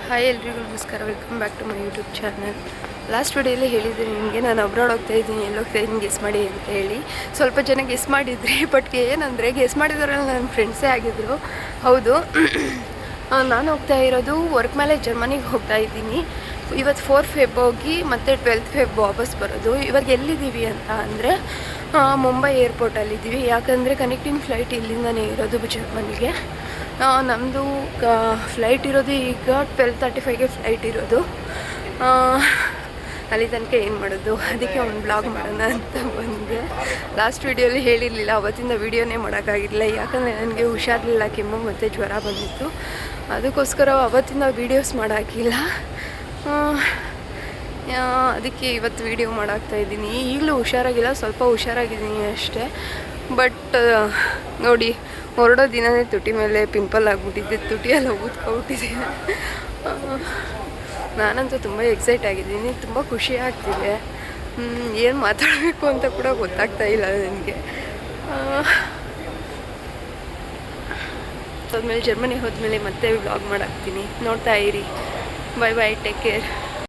Hi ಎಲ್ರಿಗೂ ನಮಸ್ಕಾರ, welcome back to my YouTube channel. Last ವಿಡಿಯೋಲಿ ಹೇಳಿದ್ದೆ ನಿಮಗೆ ನಾನು ಅಬ್ರಾಡ್ ಹೋಗ್ತಾಯಿದ್ದೀನಿ, ಎಲ್ಲಿ ಹೋಗ್ತಾಯಿದ್ದೀನಿ ಗೆಸ್ ಮಾಡಿ ಅಂತ ಹೇಳಿ. ಸ್ವಲ್ಪ ಜನ ಗೆಸ್ ಮಾಡಿದ್ರಿ, ಬಟ್ ಏನಂದರೆ ಗೆಸ್ ಮಾಡಿದ್ರಲ್ಲ ನನ್ನ ಫ್ರೆಂಡ್ಸೇ ಆಗಿದ್ದರು. ಹೌದು, ನಾನು ಹೋಗ್ತಾ ಇರೋದು ವರ್ಕ್ ಮೇಲೆ ಜರ್ಮನಿಗೆ ಹೋಗ್ತಾಯಿದ್ದೀನಿ. ಇವತ್ತು 4 ಫೆಬ್ ಹೋಗಿ ಮತ್ತು 12 ಫೆಬ್ ವಾಪಸ್ ಬರೋದು. ಇವಾಗ ಎಲ್ಲಿದ್ದೀವಿ ಅಂತ ಅಂದರೆ ಮುಂಬೈ ಏರ್ಪೋರ್ಟಲ್ಲಿದ್ದೀವಿ. ಯಾಕಂದರೆ ಕನೆಕ್ಟಿಂಗ್ ಫ್ಲೈಟ್ ಇಲ್ಲಿಂದನೇ ಇರೋದು ಜರ್ಮನಿಗೆ. ನಮ್ಮದು ಫ್ಲೈಟ್ ಇರೋದು ಈಗ 12:35ಗೆ ಫ್ಲೈಟ್ ಇರೋದು. ಅಲ್ಲಿ ತನಕ ಏನು ಮಾಡೋದು, ಅದಕ್ಕೆ ಒಂದು ಬ್ಲಾಗ್ ಮಾಡೋಣ ಅಂತ ಬಂದೆ. ಲಾಸ್ಟ್ ವೀಡಿಯೋಲಿ ಹೇಳಿರಲಿಲ್ಲ, ಅವತ್ತಿಂದ ವೀಡಿಯೋನೇ ಮಾಡೋಕ್ಕಾಗಿರಲಿಲ್ಲ. ಯಾಕಂದರೆ ನನಗೆ ಹುಷಾರಿಲ್ಲ, ಕೆಮ್ಮು ಮತ್ತು ಜ್ವರ ಬಂದಿತ್ತು. ಅದಕ್ಕೋಸ್ಕರ ಅವತ್ತಿಂದ ವೀಡಿಯೋಸ್ ಮಾಡೋಕ್ಕಿಲ್ಲ. ಅದಕ್ಕೆ ಇವತ್ತು ವೀಡಿಯೋ ಮಾಡಾಕ್ತಾಯಿದ್ದೀನಿ. ಈಗಲೂ ಹುಷಾರಾಗಿಲ್ಲ, ಸ್ವಲ್ಪ ಹುಷಾರಾಗಿದ್ದೀನಿ ಅಷ್ಟೇ. ಬಟ್ ನೋಡಿ, ಹೊರಡೋ ದಿನವೇ ತುಟಿ ಮೇಲೆ ಪಿಂಪಲ್ ಆಗಿಬಿಟ್ಟಿದ್ದೆ, ತುಟಿಯೆಲ್ಲ ಊದ್ಕೊಬಿಟ್ಟಿದೆ. ನಾನಂತೂ ತುಂಬ ಎಕ್ಸೈಟ್ ಆಗಿದ್ದೀನಿ, ತುಂಬ ಖುಷಿ ಆಗ್ತಿದೆ. ಏನು ಮಾತಾಡಬೇಕು ಅಂತ ಕೂಡ ಗೊತ್ತಾಗ್ತಾ ಇಲ್ಲ ನನಗೆ. ಅದಾದಮೇಲೆ ಜರ್ಮನಿ ಹೋದ್ಮೇಲೆ ಮತ್ತೆ ವ್ಲಾಗ್ ಮಾಡಾಕ್ತೀನಿ, ನೋಡ್ತಾ ಇರಿ. ಬಾಯ್ ಬಾಯ್, ಟೇಕ್ ಕೇರ್.